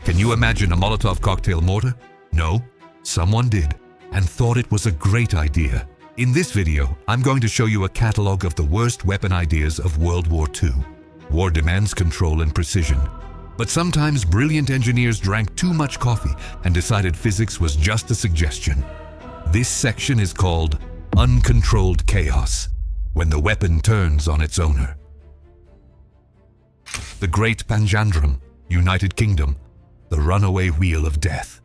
Can you imagine a Molotov cocktail mortar? No? Someone did, and thought it was a great idea. In this video, I'm going to show you a catalog of the worst weapon ideas of World War II. War demands control and precision. But sometimes brilliant engineers drank too much coffee and decided physics was just a suggestion. This section is called Uncontrolled Chaos, when the weapon turns on its owner. The Great Panjandrum, United Kingdom, the runaway wheel of death.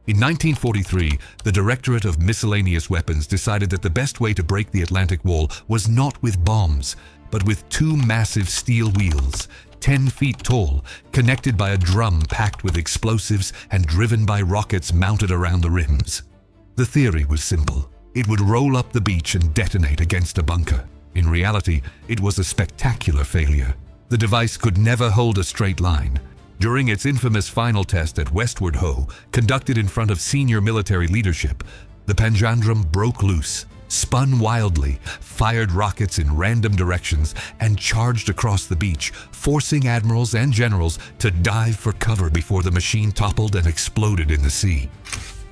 In 1943, the Directorate of Miscellaneous Weapons decided that the best way to break the Atlantic Wall was not with bombs, but with two massive steel wheels, 10 feet tall, connected by a drum packed with explosives and driven by rockets mounted around the rims. The theory was simple. It would roll up the beach and detonate against a bunker. In reality, it was a spectacular failure. The device could never hold a straight line. During its infamous final test at Westward Ho, conducted in front of senior military leadership, the Panjandrum broke loose, spun wildly, fired rockets in random directions, and charged across the beach, forcing admirals and generals to dive for cover before the machine toppled and exploded in the sea.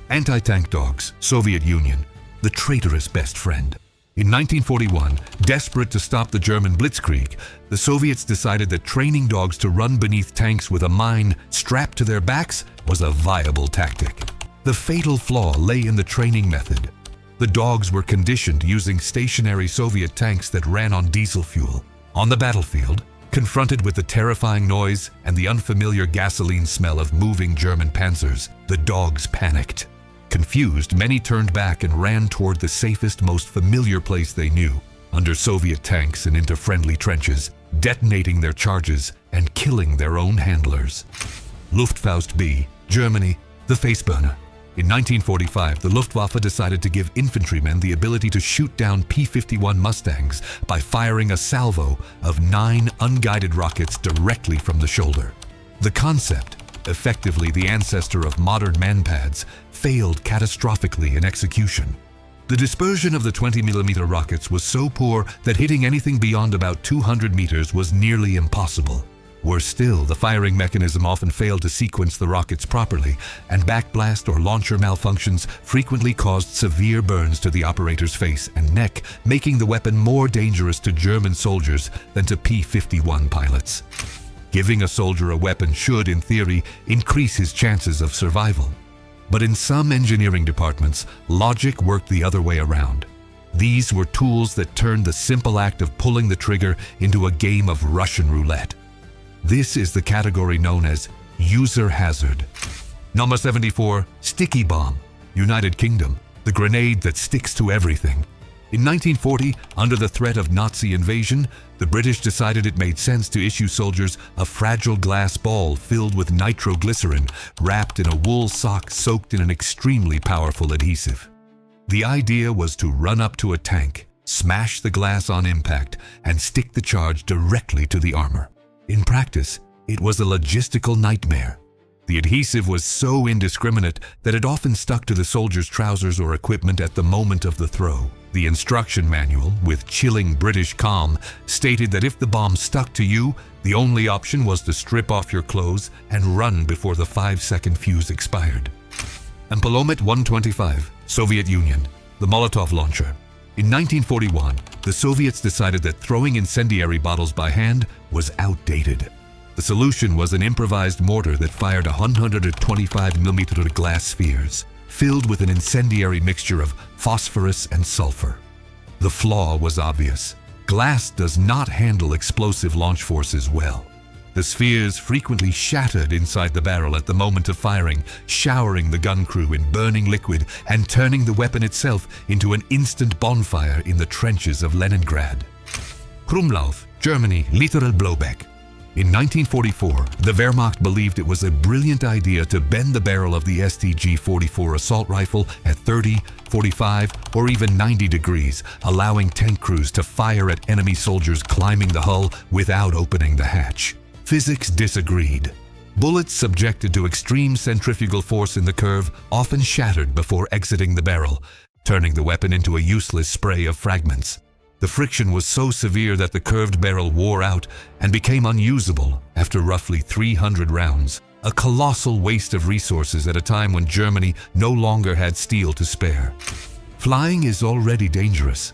Anti-tank dogs, Soviet Union, the traitorous best friend. In 1941, desperate to stop the German blitzkrieg, the Soviets decided that training dogs to run beneath tanks with a mine strapped to their backs was a viable tactic. The fatal flaw lay in the training method. The dogs were conditioned using stationary Soviet tanks that ran on diesel fuel. On the battlefield, confronted with the terrifying noise and the unfamiliar gasoline smell of moving German panzers, the dogs panicked. Confused, many turned back and ran toward the safest, most familiar place they knew, under Soviet tanks and into friendly trenches, detonating their charges and killing their own handlers. Luftfaust B, Germany, the face burner. In 1945, the Luftwaffe decided to give infantrymen the ability to shoot down P-51 Mustangs by firing a salvo of 9 unguided rockets directly from the shoulder. The concept, effectively the ancestor of modern manpads, failed catastrophically in execution. The dispersion of the 20mm rockets was so poor that hitting anything beyond about 200 meters was nearly impossible. Worse still, the firing mechanism often failed to sequence the rockets properly, and backblast or launcher malfunctions frequently caused severe burns to the operator's face and neck, making the weapon more dangerous to German soldiers than to P-51 pilots. Giving a soldier a weapon should, in theory, increase his chances of survival. But in some engineering departments, logic worked the other way around. These were tools that turned the simple act of pulling the trigger into a game of Russian roulette. This is the category known as user hazard. Number 74, sticky bomb, United Kingdom, the grenade that sticks to everything. In 1940, under the threat of Nazi invasion, the British decided it made sense to issue soldiers a fragile glass ball filled with nitroglycerin, wrapped in a wool sock soaked in an extremely powerful adhesive. The idea was to run up to a tank, smash the glass on impact, and stick the charge directly to the armor. In practice, it was a logistical nightmare. The adhesive was so indiscriminate that it often stuck to the soldier's trousers or equipment at the moment of the throw. The instruction manual, with chilling British calm, stated that if the bomb stuck to you, the only option was to strip off your clothes and run before the 5-second fuse expired. And Polomet 125, Soviet Union, the Molotov launcher. In 1941, the Soviets decided that throwing incendiary bottles by hand was outdated. The solution was an improvised mortar that fired 125mm glass spheres, filled with an incendiary mixture of phosphorus and sulfur. The flaw was obvious. Glass does not handle explosive launch forces well. The spheres frequently shattered inside the barrel at the moment of firing, showering the gun crew in burning liquid and turning the weapon itself into an instant bonfire in the trenches of Leningrad. Krumlauf, Germany, literal blowback. In 1944, the Wehrmacht believed it was a brilliant idea to bend the barrel of the STG-44 assault rifle at 30, 45, or even 90 degrees, allowing tank crews to fire at enemy soldiers climbing the hull without opening the hatch. Physics disagreed. Bullets subjected to extreme centrifugal force in the curve often shattered before exiting the barrel, turning the weapon into a useless spray of fragments. The friction was so severe that the curved barrel wore out and became unusable after roughly 300 rounds. a colossal waste of resources at a time when Germany no longer had steel to spare. Flying is already dangerous,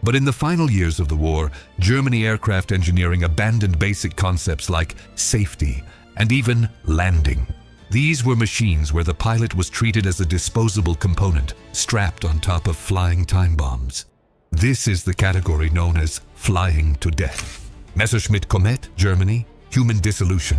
but in the final years of the war, Germany aircraft engineering abandoned basic concepts like safety and even landing. These were machines where the pilot was treated as a disposable component, strapped on top of flying time bombs. This is the category known as flying to death. Messerschmitt Komet, Germany, human dissolution.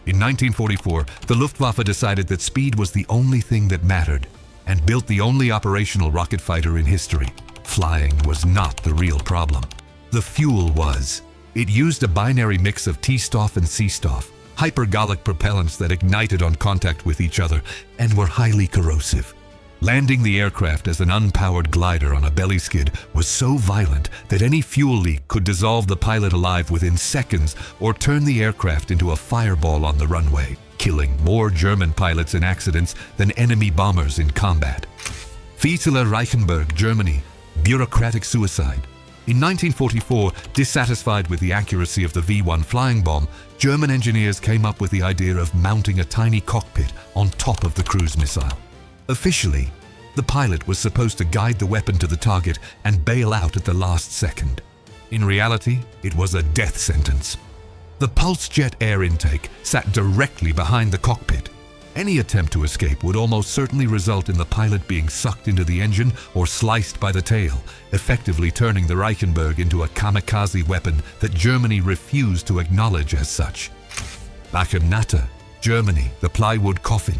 In 1944, the Luftwaffe decided that speed was the only thing that mattered and built the only operational rocket fighter in history. Flying was not the real problem. The fuel was. It used a binary mix of T-Stoff and C-Stoff, hypergolic propellants that ignited on contact with each other and were highly corrosive. Landing the aircraft as an unpowered glider on a belly skid was so violent that any fuel leak could dissolve the pilot alive within seconds or turn the aircraft into a fireball on the runway, killing more German pilots in accidents than enemy bombers in combat. Fieseler Reichenberg, Germany, bureaucratic suicide. In 1944, dissatisfied with the accuracy of the V-1 flying bomb, German engineers came up with the idea of mounting a tiny cockpit on top of the cruise missile. Officially, the pilot was supposed to guide the weapon to the target and bail out at the last second. In reality, it was a death sentence. The pulse jet air intake sat directly behind the cockpit. Any attempt to escape would almost certainly result in the pilot being sucked into the engine or sliced by the tail, effectively turning the Reichenberg into a kamikaze weapon that Germany refused to acknowledge as such. Lachen-Natter, Germany, the plywood coffin.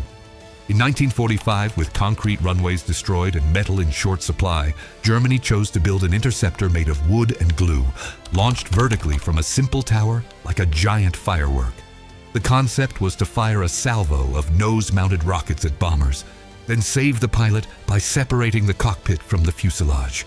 In 1945, with concrete runways destroyed and metal in short supply, Germany chose to build an interceptor made of wood and glue, launched vertically from a simple tower like a giant firework. The concept was to fire a salvo of nose-mounted rockets at bombers, then save the pilot by separating the cockpit from the fuselage.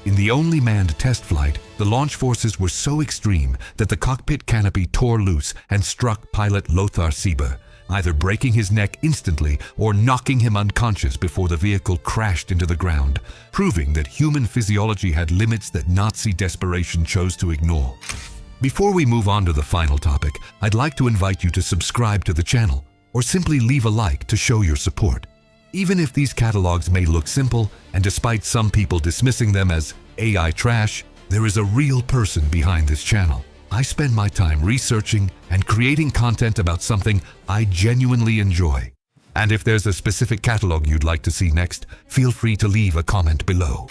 In the only manned test flight, the launch forces were so extreme that the cockpit canopy tore loose and struck pilot Lothar Sieber, either breaking his neck instantly or knocking him unconscious before the vehicle crashed into the ground, proving that human physiology had limits that Nazi desperation chose to ignore. Before we move on to the final topic, I'd like to invite you to subscribe to the channel or simply leave a like to show your support. Even if these catalogs may look simple, and despite some people dismissing them as AI trash, there is a real person behind this channel. I spend my time researching and creating content about something I genuinely enjoy. And if there's a specific catalog you'd like to see next, feel free to leave a comment below.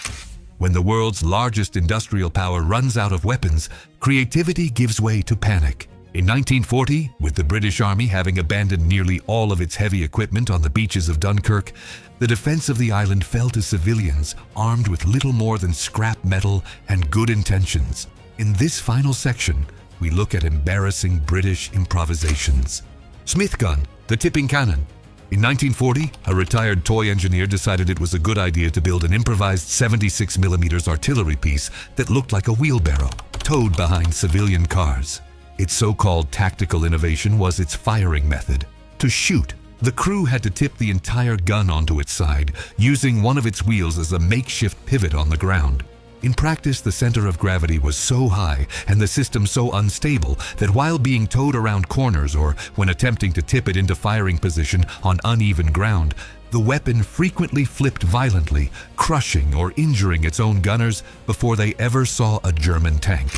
When the world's largest industrial power runs out of weapons, creativity gives way to panic. In 1940, with the British Army having abandoned nearly all of its heavy equipment on the beaches of Dunkirk, the defense of the island fell to civilians armed with little more than scrap metal and good intentions. In this final section, we look at embarrassing British improvisations. Smith gun, the tipping cannon. In 1940, a retired toy engineer decided it was a good idea to build an improvised 76mm artillery piece that looked like a wheelbarrow, towed behind civilian cars. Its so-called tactical innovation was its firing method. To shoot, the crew had to tip the entire gun onto its side, using one of its wheels as a makeshift pivot on the ground. In practice, the center of gravity was so high and the system so unstable that while being towed around corners or when attempting to tip it into firing position on uneven ground, the weapon frequently flipped violently, crushing or injuring its own gunners before they ever saw a German tank.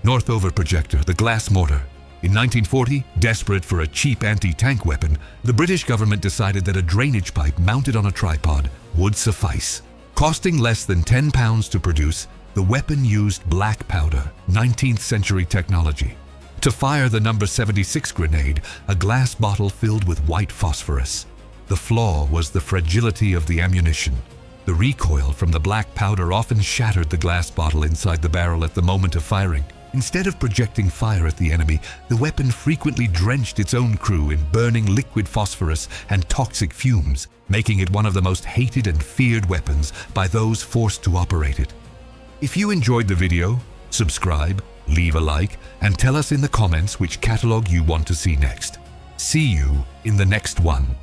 Northover projector, the glass mortar. In 1940, desperate for a cheap anti-tank weapon, the British government decided that a drainage pipe mounted on a tripod would suffice. Costing less than £10 to produce, the weapon used black powder, 19th century technology. To fire the number 76 grenade, a glass bottle filled with white phosphorus. The flaw was the fragility of the ammunition. The recoil from the black powder often shattered the glass bottle inside the barrel at the moment of firing. Instead of projecting fire at the enemy, the weapon frequently drenched its own crew in burning liquid phosphorus and toxic fumes, making it one of the most hated and feared weapons by those forced to operate it. If you enjoyed the video, subscribe, leave a like, and tell us in the comments which catalog you want to see next. See you in the next one.